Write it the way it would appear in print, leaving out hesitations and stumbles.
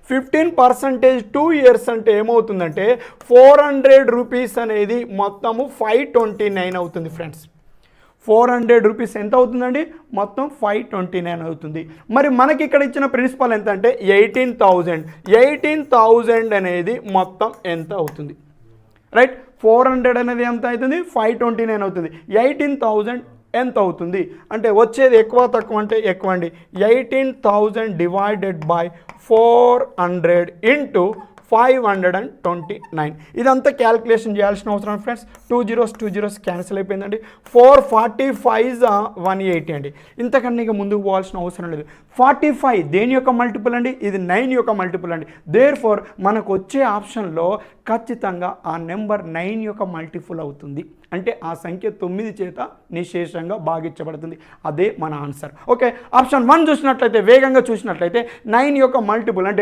15% 2 years అంటే ఏమవుతుందంటే 400 rupees అనేది మొత్తము 529 అవుతుంది ఫ్రెండ్స్. 400 రూపీస్ ఎంత అవుతుందండి? మొత్తం 529 అవుతుంది. మరి మనకి ఇక్కడ ఇచ్చిన ప్రిన్సిపల్ ఎంత అంటే 18,000 అనేది మొత్తం ఎంత అవుతుంది? రైట్, 400 అనేది ఎంత అవుతుంది? 529 అవుతుంది. 18,000 ఎంత అవుతుంది అంటే వచ్చేది ఎక్కువ తక్కువ అంటే ఎక్కువ అండి. 18,000 డివైడెడ్ బై 400 ఇంటూ 529. ఇదంతా క్యాలిక్యులేషన్ చేయాల్సిన అవసరం ఫ్రెండ్స్. 2 zeros క్యాన్సిల్ అయిపోయిందండి. 445 180 అండి. ఇంతకన్నా ఇక ముందుకు పోవాల్సిన అవసరం లేదు. 45 దేని యొక్క మల్టిపుల్ అండి? ఇది 9 యొక్క మల్టిపుల్ అండి. దేర్ఫోర్ మనకు వచ్చే ఆప్షన్లో ఖచ్చితంగా ఆ నెంబర్ 9 యొక్క మల్టిపుల్ అవుతుంది. అంటే ఆ సంఖ్య 9 చేత నిశేషంగా భాగించబడుతుంది. అదే మన ఆన్సర్. ఓకే, ఆప్షన్ 1 చూసినట్లయితే, వేగంగా చూసినట్లయితే 9 యొక్క మల్టిపుల్ అంటే